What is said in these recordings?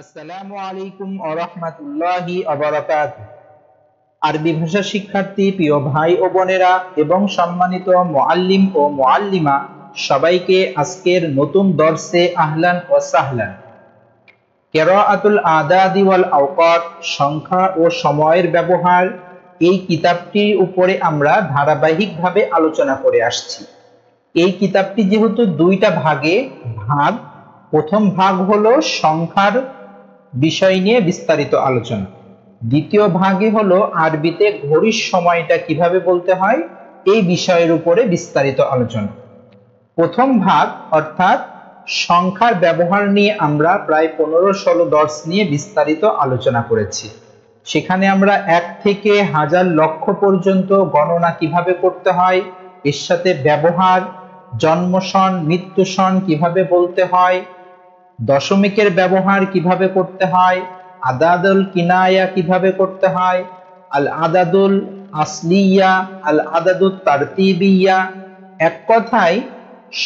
আসসালামু আলাইকুম ওয়া রাহমাতুল্লাহি ওয়া বারাকাতুহু। আরবি ভাষা শিক্ষার্থী প্রিয় ভাই ও বোনেরা এবং সম্মানিত মুআল্লিম ও মুআল্লিমা সবাইকে আজকের নতুন দর্সে আহলান ওয়া সাহলান। কিরাআতুল আদাদি ওয়াল আওকাত, সংখ্যা ও সময়ের ব্যবহার, এই কিতাবটির উপরে আমরা ধারাবাহিকভাবে আলোচনা করে আসছি। এই কিতাবটি যেহেতু দুইটা ভাগে ভাগ, প্রথম ভাগ হলো সংখ্যার বিষয় নিয়ে বিস্তারিত আলোচনা, দ্বিতীয় ভাগে হলো আরবিতে ঘড়ির সময়টা কিভাবে বলতে হয় এই বিষয়ের উপরে বিস্তারিত আলোচনা। প্রথম ভাগ অর্থাৎ সংখ্যার ব্যবহার নিয়ে আমরা প্রায় 15-16 দর্শ নিয়ে বিস্তারিত আলোচনা করেছি। সেখানে আমরা 1 থেকে হাজার লক্ষ পর্যন্ত গণনা কিভাবে করতে হয়, এর সাথে ব্যবহার, জন্ম সন মৃত্যু সন কিভাবে বলতে হয়, দশমিকের ব্যবহার কিভাবে করতে হয়, আদাদুল কিনায়া কিভাবে করতে হয়, আল আদাদুল আসলিয়া, আল আদাদুত তারতিবিয়া, এক কথায়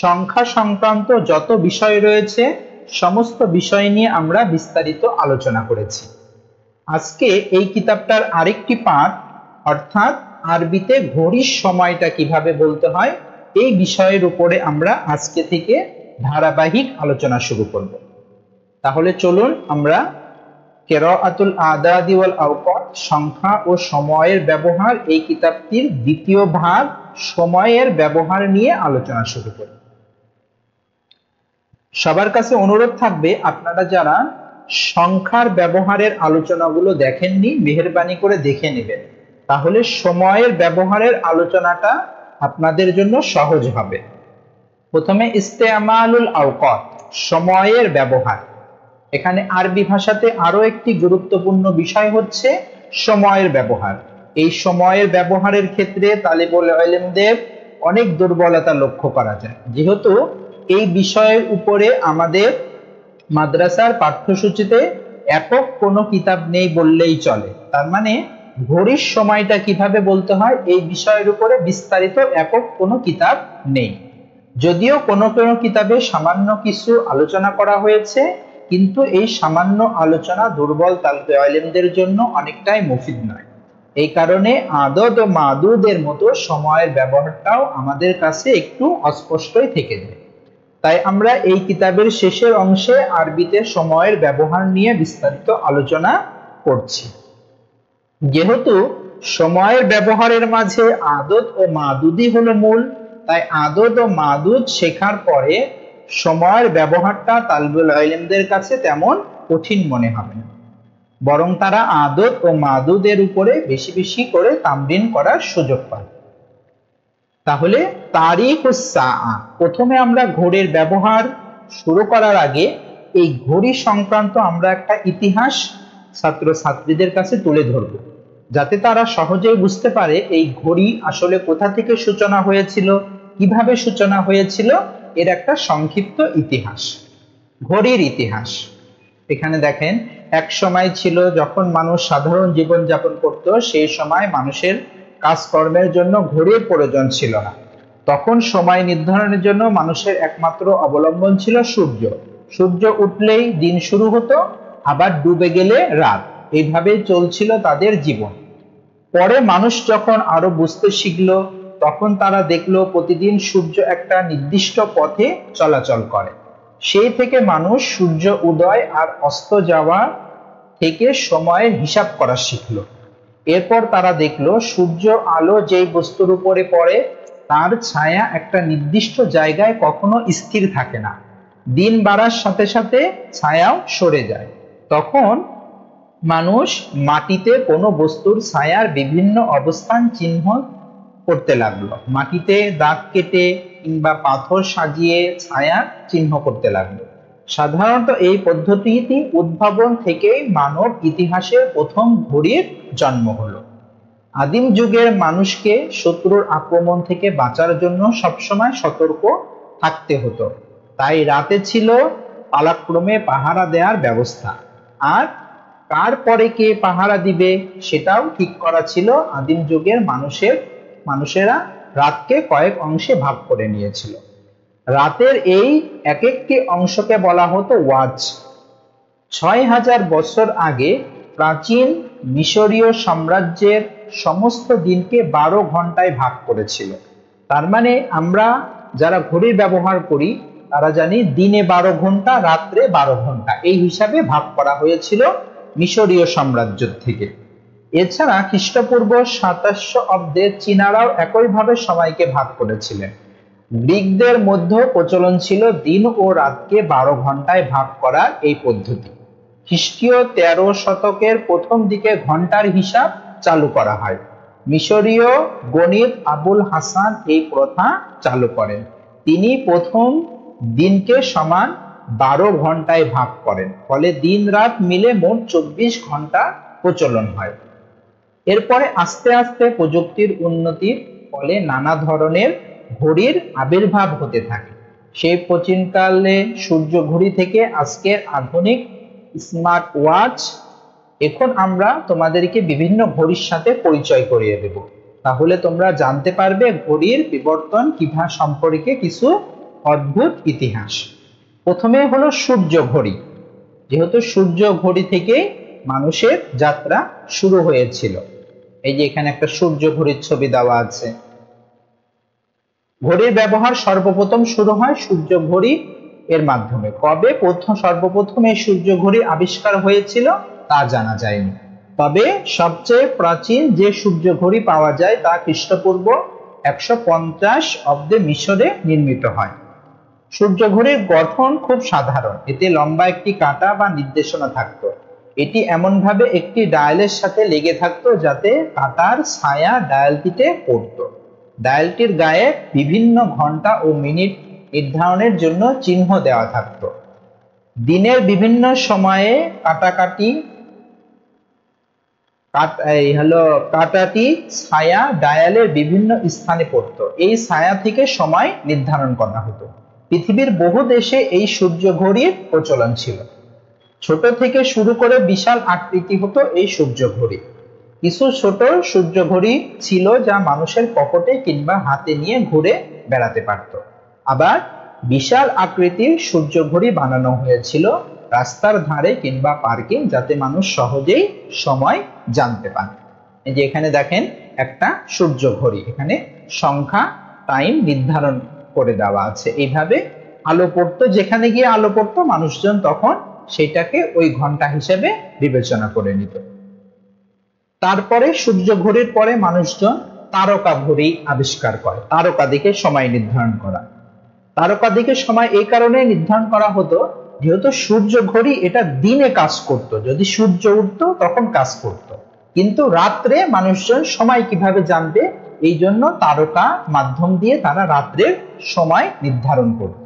সংখ্যা সংক্রান্ত যত বিষয় রয়েছে সমস্ত বিষয় নিয়ে আমরা বিস্তারিত আলোচনা করেছি। আজকে এই কিতাবটার আরেকটি পাঠ অর্থাৎ আরবিতে ঘড়ির সময়টা কিভাবে বলতে হয় এই বিষয়ের উপরে আমরা আজকে থেকে ধারাবাহিক আলোচনা শুরু করব। তাহলে চলুন আমরা কিরাআতুল আদাদি ওয়াল আওকাত, সংখ্যা ও সময়ের ব্যবহার, এই কিতাবটির দ্বিতীয় ভাগ সময়ের ব্যবহার নিয়ে আলোচনা শুরু করি। সবার কাছে অনুরোধ থাকবে, আপনারা যারা সংখ্যার ব্যবহারের আলোচনাগুলো দেখেননি মেহেরবানি করে দেখে নেবেন, তাহলে সময়ের ব্যবহারের আলোচনাটা আপনাদের জন্য সহজ হবে। প্রথমে ইস্তেমালুল আওকাত, সময়ের ব্যবহার। এখানে আরবি ভাষাতে আরো একটি গুরুত্বপূর্ণ বিষয় হচ্ছে সময়ের ব্যবহার। এই সময়ের ব্যবহারের ক্ষেত্রে তালিবুল ইলমদের অনেক দুর্বলতা লক্ষ্য করা যায়, যেহেতু এই বিষয়ের উপরে আমাদের মাদ্রাসার পাঠ্যসূচিতে একক কোনো কিতাব নেই বললেই চলে। তার মানে ঘড়ির সময়টা কিভাবে বলতে হয় এই বিষয়ের উপরে বিস্তারিত একক কোনো কিতাব নেই। যদিও কোনো কোনো কিতাবে সামান্য কিছু আলোচনা করা হয়েছে, কিন্তু এই সামান্য আলোচনা দুর্বল তালিবে ইলমদের জন্য অনেকটাই মুফিদ নয়। এই কারণে আদদ ও মাদুদের মতো সময়ের ব্যবহারটাও আমাদের কাছে একটু অস্পষ্টই থেকে যায়। তাই আমরা এই কিতাবের শেষের অংশে আরবিতে সময়ের ব্যবহার নিয়ে বিস্তারিত আলোচনা করছি। যেহেতু সময়ের ব্যবহারের মাঝে আদদ ও মাদুদই হলো মূল, তাই আদদ ও মাদুদ শেখার পরে সময়ের ব্যবহারটা তালিবুল ইলমদের কাছে তেমন কঠিন মনে হবে না, বরং তারা আদদ ও মাদুদের উপরে বেশি বেশি করে তামরিন করার সুযোগ পায়। তাহলে তারিখুস সাআ, প্রথমে আমরা ঘড়ির ব্যবহার শুরু করার আগে এই ঘড়ি সংক্রান্ত আমরা একটা ইতিহাস ছাত্রছাত্রীদের কাছে তুলে ধরব, যাতে তারা সহজেই বুঝতে পারে এই ঘড়ি আসলে কোথা থেকে সূচনা হয়েছিল, কিভাবে সূচনা হয়েছিল, এর একটা সংক্ষিপ্ত ইতিহাস। ঘড়ির ইতিহাস। এখানে দেখেন, এক সময় ছিল যখন মানুষ সাধারণ জীবন যাপন করত, সেই সময় মানুষের কাজকর্মের জন্য ঘড়ির প্রয়োজন ছিল না। তখন সময় নির্ধারণের জন্য মানুষের একমাত্র অবলম্বন ছিল সূর্য। সূর্য উঠলেই দিন শুরু হতো, আবার ডুবে গেলে রাত, এইভাবেই চলছিল তাদের জীবন। পরে মানুষ যখন আরো বুঝতে শিখলো, তখন তারা দেখলো প্রতিদিন সূর্য একটা নির্দিষ্ট পথে চলাচল করে। সেই থেকে মানুষ সূর্য উদয় আর অস্ত যাওয়া থেকে সময়ের হিসাব করা শিখলো। এরপর তারা দেখলো সূর্য আলো যেই বস্তুর উপরে পড়ে তার ছায়া একটা নির্দিষ্ট জায়গায় কখনো স্থির থাকে না, দিন বাড়ার সাথে সাথে ছায়াও সরে যায়। তখন মানুষ মাটিতে কোনো বস্তুর ছায়ার বিভিন্ন অবস্থান চিহ্ন করতে লাগলো, মাটিতে দাগ কেটে কিংবা পাথর সাজিয়ে ছায়ার চিহ্ন করতে লাগলো। সাধারণত এই পদ্ধতিটি উদ্ভাবন থেকেই মানব ইতিহাসের প্রথম ঘড়ির জন্ম হলো। আদিম যুগের মানুষকে শত্রুর আক্রমণ থেকে বাঁচার জন্য সবসময় সতর্ক থাকতে হতো, তাই রাতে ছিল পালাক্রমে পাহারা দেওয়ার ব্যবস্থা, আর কার পরে কে পাহারা দিবে সেটাও ঠিক করা ছিল। আদিম যুগের মানুষেরা রাতকে কয়েক অংশে ভাগ করে নিয়েছিল। রাতের এই এক একটি অংশকে বলা হতো ওয়াচ। 6000 বছর আগে প্রাচীন মিশরীয় সাম্রাজ্যের সমস্ত দিনকে 12 ঘন্টায় ভাগ করেছিল। তার মানে আমরা যারা ঘড়ি ব্যবহার করি তারা জানি দিনে 12 ঘন্টা, রাত্রে 12 ঘন্টা, এই হিসাবে ভাগ করা হয়েছিল মিশরীয় সাম্রাজ্য থেকে। এছাড়া খ্রিস্টপূর্ব 2700 অব্দে চীনারাও একইভাবে সময়কে ভাগ করেছিলেন। গ্রিকদের মধ্যে প্রচলন ছিল দিন ও রাতকে 12 ঘন্টায় ভাগ করার এই পদ্ধতি। খ্রিস্টীয় 13 শতকের প্রথম দিকে ঘন্টার হিসাব চালু করা হয়। মিশরীয় গণিত আবুল হাসান এই প্রথা চালু করেন। তিনি প্রথম দিনকে সমান 12 ঘন্টায় ভাগ করেন, ফলে দিন রাত মিলে মোট 24 ঘন্টা প্রচলন হয়। এরপরে আস্তে আস্তে প্রযুক্তির উন্নতির ফলে নানা ধরনের ঘড়ির আবির্ভাব হতে থাকে। সেই প্রাচীনকালে সূর্য ঘড়ি থেকে আজকের আধুনিক স্মার্ট ওয়াচ। এখন আমরা তোমাদেরকে বিভিন্ন ঘড়ির সাথে পরিচয় করিয়ে দেব, তাহলে তোমরা জানতে পারবে ঘড়ির বিবর্তন কিভাবে সম্পর্কে কিছু অদ্ভুত ইতিহাস। প্রথমে হলো সূর্য ঘড়ি। যেহেতু সূর্য ঘড়ি থেকে মানুষের যাত্রা শুরু হয়েছিল, এই যে এখানে একটা সূর্য ঘড়ির ছবি দেওয়া আছে। ঘড়ির ব্যবহার সর্বপ্রথম শুরু হয় সূর্য ঘড়ি এর মাধ্যমে। কবে সর্বপ্রথম এই সূর্য ঘড়ি আবিষ্কার হয়েছিল তা জানা যায়নি, তবে সবচেয়ে প্রাচীন যে সূর্য ঘড়ি পাওয়া যায় তা খ্রিস্টপূর্ব 150 অব্দে মিশরে নির্মিত হয়। সূর্য ঘড়ির গঠন খুব সাধারণ, এতে লম্বা একটি কাঁটা বা নির্দেশনা থাকতো। এটি এমনভাবে একটি ডায়ালের সাথে লেগে থাকতো যাতে কাঁটার ছায়া ডায়ালটিতে পড়তো। ডায়ালটির গায়ে বিভিন্ন ঘন্টা ও মিনিট নির্ধারণের জন্য চিহ্ন দেওয়া থাকতো। দিনের বিভিন্ন সময়ে কাঁটাটি ছায়া ডায়ালের বিভিন্ন স্থানে পড়তো। এই ছায়া থেকে সময় নির্ধারণ করা হতো। পৃথিবীর বহু দেশে এই সূর্য ঘড়ির প্রচলন ছিল। ছোট থেকে শুরু করে বিশাল আকৃতি হতো এই সূর্য ঘড়ি। কিছু ছোট সূর্য ঘড়ি ছিল যা মানুষের পকেটে কিংবা হাতে নিয়ে ঘুরে বেড়াতে পারত। আবার বিশাল আকৃতির সূর্য ঘড়ি বানানো হয়েছিল রাস্তার ধারে কিংবা পার্কে, যাতে মানুষ সহজেই সময় জানতে পারে। এই যে এখানে দেখেন একটা সূর্য ঘড়ি, এখানে সংখ্যা টাইম নির্ধারণ করে দেওয়া আছে। এইভাবে আলো পড়তো, যেখানে গিয়ে আলো পড়তো মানুষজন তখন সেটাকে ওই ঘন্টা হিসেবে বিবেচনা করে নিত। তারপরে সূর্য ঘড়ির পরে মানুষজন তারকা ঘড়ি আবিষ্কার করে। তারকা দেখে সময় নির্ধারণ করা। তারকা দেখে সময় এই কারণে নির্ধারণ করা হতো, যেহেতু সূর্য ঘড়ি এটা দিনে কাজ করত, যদি সূর্য উঠতো তখন কাজ করত, কিন্তু রাত্রে মানুষজন সময় কিভাবে জানবে, এই জন্য তারকা মাধ্যম দিয়ে তারা রাত্রের সময় নির্ধারণ করত।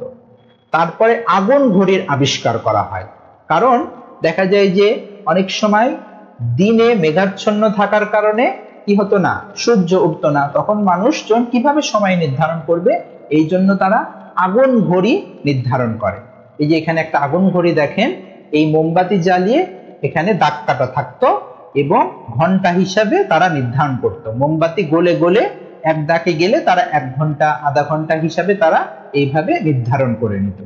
তারপরে আগুন ঘড়ির আবিষ্কার করা হয়, কারণ দেখা যায় যে অনেক সময় দিনে মেঘাচ্ছন্ন থাকার কারণে কি হতো না, সূর্য উঠতো না, তখন মানুষজন কিভাবে সময় নির্ধারণ করবে, এই জন্য তারা আগুন ঘড়ি নির্ধারণ করে। এই যে এখানে একটা আগুন ঘড়ি দেখেন, এই মোমবাতি জ্বালিয়ে এখানে দাগ কাটা থাকতো এবং ঘন্টা হিসাবে তারা নির্ধারণ করত। মোমবাতি গলে গলে এক দাগে গেলে তারা 1 ঘন্টা আধা ঘন্টা হিসাবে তারা এইভাবে নির্ধারণ করে নিত।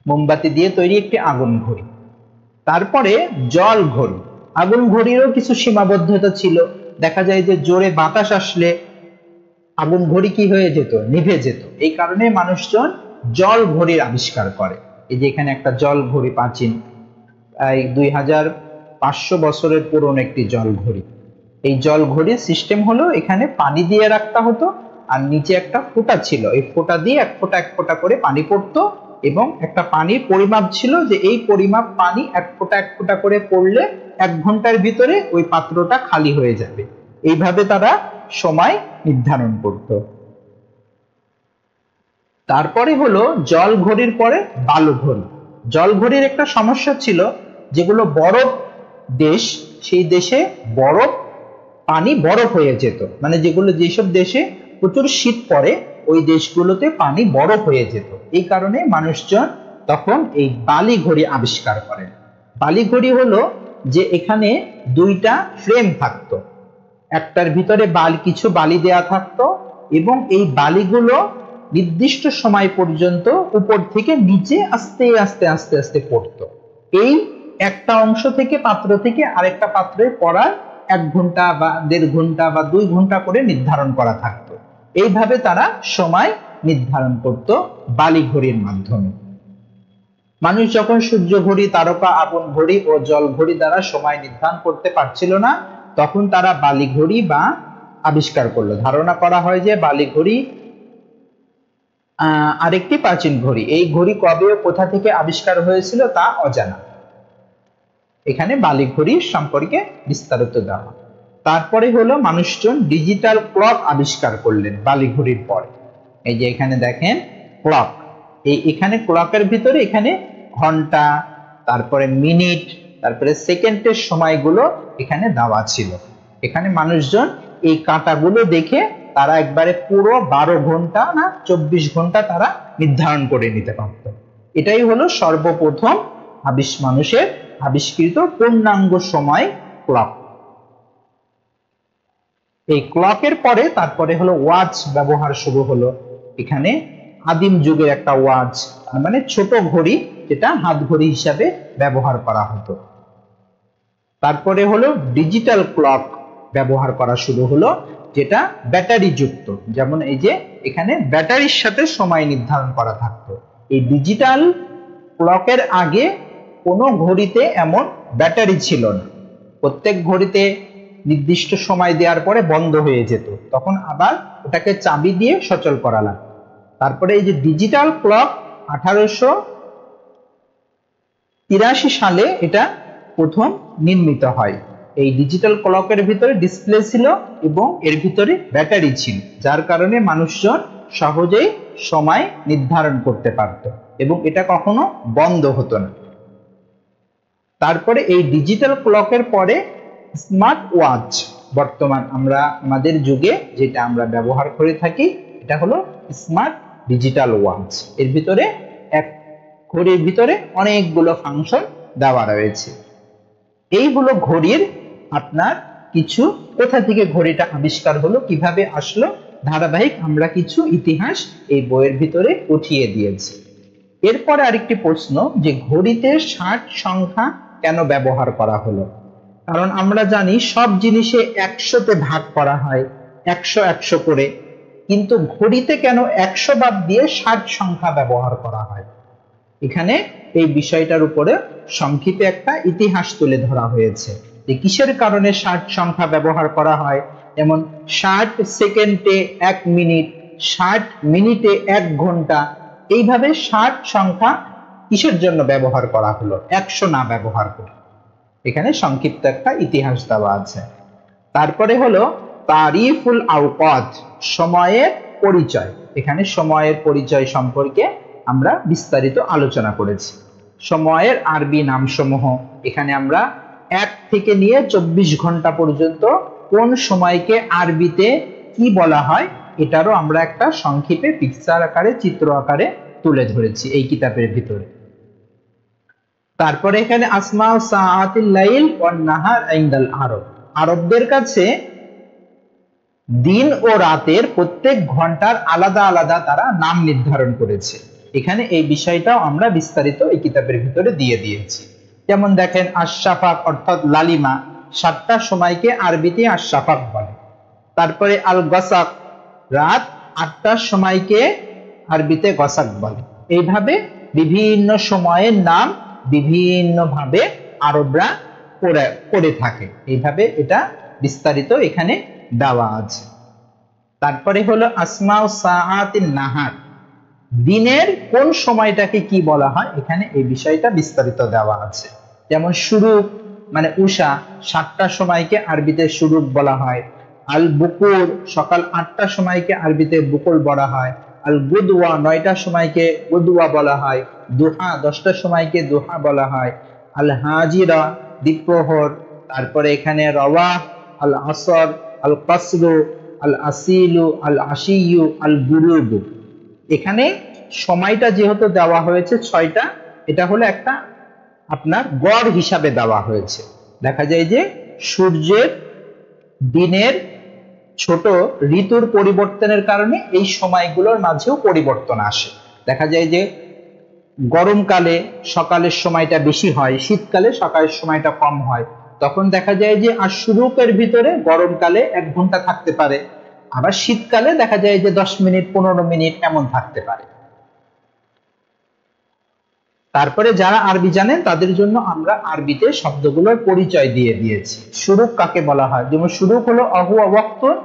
মোমবাতি দিয়ে তৈরি একটি আগুন ঘড়ি। তারপরে জল ঘড়ি। আগুন ঘড়িরও কিছু সীমাবদ্ধতা ছিল। দেখা যায় যে জোরে বাতাস আসলে আগুন ঘড়ি কি হয়ে যেত, নিভে যেত। এই কারণে মানুষজন জল ঘড়ির আবিষ্কার করে। এই যে এখানে একটা জল ঘড়ি, প্রাচীন 2500 বছরের পুরনো একটি জল ঘড়ি। এই জল ঘড়ির সিস্টেম হলো এখানে পানি দিয়ে রাখতে হতো আর নিচে একটা ফোঁটা ছিল, এই ফোঁটা দিয়ে এক ফোঁটা করে পানি পড়তো এবং একটা পানির পরিমাপ ছিল যে এই পরিমাপ পানি এক ফোঁটা করে পড়লে 1 ঘন্টার ভিতরে ওই পাত্রটা খালি হয়ে যাবে। এইভাবে তারা সময় নির্ধারণ করত। তারপরে হলো জল ঘড়ির পরে বালু ঘড়ি। জল ঘড়ির একটা সমস্যা ছিল, যেগুলো বরফ দেশ, সেই দেশে পানি বরফ হয়ে যেত, মানে যেসব দেশে প্রচুর শীত পড়ে ওই দেশগুলোতে পানি বরফ হয়ে যেত। এই কারণে মানুষজন তখন এই বালি ঘড়ি আবিষ্কার করেন। বালি ঘড়ি হলো যে এখানে 2টা ফ্রেম থাকতো, একটার ভিতরে কিছু বালি দেয়া থাকতো এবং এই বালিগুলো নির্দিষ্ট সময় পর্যন্ত উপর থেকে নিচে আস্তে আস্তে আস্তে আস্তে পড়তো। এই একটা অংশ থেকে পাত্র থেকে আরেকটা পাত্রে পড়ার 1 ঘন্টা বা 1.5 ঘন্টা বা 2 ঘন্টা করে নির্ধারণ করা থাকতো। এইভাবে তারা সময় নির্ধারণ করত বালি ঘড়ির মাধ্যমে। মানুষ যখন সূর্য ঘড়ি, তারকা আপন ঘড়ি ও জল ঘড়ি দ্বারা সময় নির্ধারণ করতে পারছিল না, তখন তারা বালি ঘড়ি বা আবিষ্কার করলো। ধারণা করা হয় যে বালি ঘড়ি আরেকটি প্রাচীন ঘড়ি। এই ঘড়ি কবে ও কোথা থেকে আবিষ্কার হয়েছিল তা অজানা। এখানে বালি ঘড়ি সম্পর্কে বিস্তারিত দেওয়া। তারপরে হলো মানুষজন ডিজিটাল ক্লক আবিষ্কার করলেন বালি ঘড়ির পরে। এই যে এখানে দেখেন ক্লক, এখানে ক্লকের ভিতরে এখানে ঘন্টা, তারপরে মিনিট, তারপরে সেকেন্ডের সময়গুলো এখানে দেওয়া ছিল। এখানে মানুষজন এই কাঁটাগুলো দেখে তারা একবারে পুরো 12 ঘন্টা না 24 ঘন্টা তারা নির্ধারণ করে নিতে পারত। এটাই হলো সর্বপ্রথম মানুষের আবিষ্কৃত পূর্ণাঙ্গ সময় ক্লক। এই ক্লকের পরে তারপরে হলো ওয়াচ ব্যবহার শুরু হলো। এখানে আদিম যুগের একটা ওয়াচ, মানে ছোট ঘড়ি, যেটা হাত ঘড়ি হিসাবে ব্যবহার করা হতো। তারপরে হলো ডিজিটাল ক্লক ব্যবহার করা শুরু হলো, যেটা ব্যাটারি যুক্ত। যেমন এই যে এখানে ব্যাটারির সাথে সময় নির্ধারণ করা থাকতো। এই ডিজিটাল ক্লকের আগে কোনো ঘড়িতে এমন ব্যাটারি ছিল না। প্রত্যেক ঘড়িতে নির্দিষ্ট সময় দেওয়ার পরে বন্ধ হয়ে যেত, তখন আবার ওটাকে চাবি দিয়ে সচল করা লাগতো। তারপরে এই যে ডিজিটাল ক্লক 1883 সালে এটা প্রথম নির্মিত হয়। এই ডিজিটাল ক্লকের ভিতরে ডিসপ্লে ছিল এবং এর ভিতরে ব্যাটারি ছিল, যার কারণে মানুষজন সহজেই সময় নির্ধারণ করতে পারত এবং এটা কখনো বন্ধ হতো না। তারপরে এই ডিজিটাল ক্লকের পরে স্মার্ট ওয়াচ, বর্তমান আমরা আমাদের যুগে যেটা আমরা ব্যবহার করে থাকি, এটা হলো স্মার্ট ডিজিটাল ওয়াচ। এর ভিতরে এক ঘড়ির ভিতরে অনেকগুলো ফাংশন দেওয়া রয়েছে। এই হলো ঘড়ির আপনার কিছু, কোথা থেকে ঘড়িটা আবিষ্কার হলো, কিভাবে আসলো, ধারাবাহিক আমরা কিছু ইতিহাস এই বইয়ের ভিতরে উঠিয়ে দিয়েছি। এরপরে আরেকটি প্রশ্ন, যে ঘড়িতে 60 সংখ্যা কেন ব্যবহার করা হলো? কারণ আমরা জানি সব জিনিসে 100-তে ভাগ করা হয়, 100 করে, কিন্তু ঘড়িতে কেন 100 বাদ দিয়ে 60 সংখ্যা ব্যবহার করা হয়? এখানে এই বিষয়টার উপরে সংক্ষেপে একটা ইতিহাস তুলে ধরা হয়েছে যে কিসের কারণে 60 সংখ্যা ব্যবহার করা হয়। যেমন 60 সেকেন্ডে 1 মিনিট, 60 মিনিটে 1 ঘন্টা, এইভাবে 60 সংখ্যা কিসের জন্য ব্যবহার করা হলো, 100 না ব্যবহার করে। এখানে সংক্ষিপ্ত একটা ইতিহাস দেওয়া আছে। তারপরে হলো তারিফুল আওকাত, সময়ের পরিচয়। এখানে সময়ের পরিচয় সম্পর্কে আমরা বিস্তারিত আলোচনা করেছি। সময়ের আরবি নামসমূহ, এখানে আমরা 1 থেকে নিয়ে 24 ঘন্টা পর্যন্ত কোন সময়কে আরবিতে কি বলা হয় এটারও আমরা একটা সংক্ষেপে পিকচার আকারে, চিত্র আকারে তুলে ধরেছি এই কিতাবের ভিতরে। তারপরে এখানে আসমা সাআতিল লাইল ওয়ান নাহার ইনদাল আরব, আরবদের কাছে দিন ও রাতের প্রত্যেক ঘন্টার আলাদা আলাদা তারা নাম নির্ধারণ করেছে। এখানে এই বিষয়টাও আমরা বিস্তারিত এই কিতাবের ভিতরে দিয়ে দিয়েছি। যেমন দেখেন আশ-শাফাক অর্থাৎ লালিমা, 7টার সময়কে আরবিতে আশ-শাফাক বলে। তারপরে আল গসাক, রাত 8টার সময়কে আরবিতে গসাক বলে। এইভাবে বিভিন্ন সময়ের নাম বিভিন্ন ভাবে আরবরা করে থাকে। এইভাবে এটা বিস্তারিত এখানে দেওয়া আছে। তারপরে হলো আসমা সাআতিন নাহার, দিনের কোন সময়টাকে কি বলা হয়, এখানে এই বিষয়টা বিস্তারিত দেওয়া আছে। যেমন শুরুক মানে উষা, 7টার সময়কে আরবিতে শুরুক বলা হয়। আল বুকুর, সকাল 8টার সময়কে আরবিতে বুকুর বলা হয়। আল গুদওয়া, 9টার সময়কে গুদওয়া বলা হয়। দুহা, 10টার সময়কে দুহা বলা হয়। আল হাজিরা, দ্বীপ্রহর। তারপরে এখানে রওয়া, আল আসর, আল কসরু, আল আসিলু, আল আশিয়ু, আল গুরুবু। এখানে সময়টা যেহেতু দেওয়া হয়েছে 6টা, এটা হলো একটা আপনার গড় হিসাবে দেওয়া হয়েছে। দেখা যায় যে সূর্যের দিনের ছোট ঋতুর পরিবর্তনের কারণে এই সময়গুলোর মাঝেও পরিবর্তন আসে। দেখা যায় যে গরমকালে সকালের সময়টা বেশি হয়, শীতকালে সকালের সময়টা কম হয়। তখন দেখা যায় যে আশুরুকের ভিতরে গরমকালে 1 ঘন্টা থাকতে পারে, আবার শীতকালে দেখা যায় যে 10 মিনিট 15 মিনিট এমন থাকতে পারে। তারপরে যারা আরবি জানেন তাদের জন্য আমরা আরবিতে শব্দগুলোর পরিচয় দিয়ে দিয়েছি। শুরুক কাকে বলা হয়, যেমন শুরুক হলো অহুয়া ওয়াক্তুন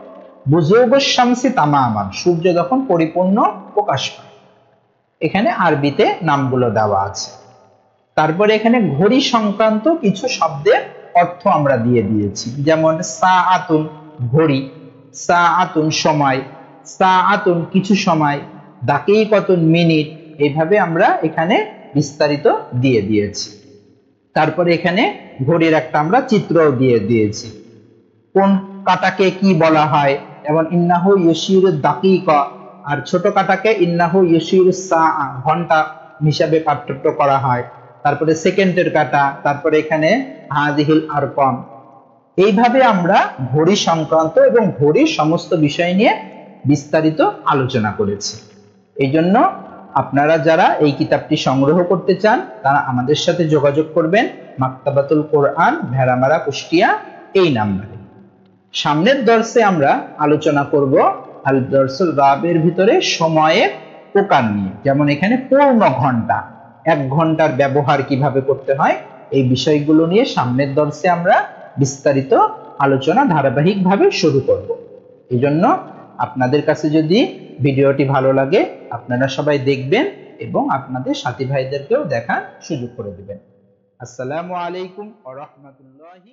বুজুগুশ শামসি তামামান, সূর্য যখন পরিপূর্ণ প্রকাশ পায়। এখানে আরবিতে নামগুলো দেওয়া আছে। তারপরে এখানে ঘড়ি সংক্রান্ত কিছু শব্দের অর্থ আমরা দিয়ে দিয়েছি, যেমন সাআতুন ঘড়ি, সাআতুন সময়, সাআতুন কিছু সময়, দাকিকাতুন মিনিট, এইভাবে আমরা এখানে বিস্তারিত দিয়ে দিয়েছি। তারপরে এখানে ঘড়ির একটা আমরা চিত্রও দিয়ে দিয়েছি, কোন কাটাকে কি বলা হয়, যেমন ইন্নাহু ইউশিরু দাকিকা, আর ছোট কাটাকে ইন্নাহু ইউশিরু সাআ, ঘন্টা হিসাবে পার্থক্য করা হয়। তারপরে সেকেন্ডের কাটা, তারপরে এখানে হাযিহিল আরকাম। এইভাবে আমরা ঘড়ি সংক্রান্ত এবং ঘড়ির সমস্ত বিষয় নিয়ে বিস্তারিত আলোচনা করেছি। এই জন্য আপনারা যারা এই কিতাবটি সংগ্রহ করতে চান তারা আমাদের সাথে যোগাযোগ করবেন, মাকতাবাতুল কোরআন, ভেড়ামারা, কুষ্টিয়া, এই নাম্বারে। সামনের দর্সে আমরা আলোচনা করব আল দর্সুল রাবের ভিতরে সময়ের প্রকার নিয়ে, যেমন এখানে পূর্ণ ঘন্টা, 1 ঘন্টার ব্যবহার কিভাবে করতে হয়, এই বিষয়গুলো নিয়ে সামনের দর্সে আমরা বিস্তারিত আলোচনা ধারাবাহিকভাবে শুরু করব। এই জন্য আপনাদের কাছে যদি ভিডিওটি ভালো লাগে আপনারা সবাই দেখবেন এবং আপনাদের সাথী ভাইদেরকেও দেখার সুযোগ করে দিবেন। আসসালামু আলাইকুম ওয়া রাহমাতুল্লাহি।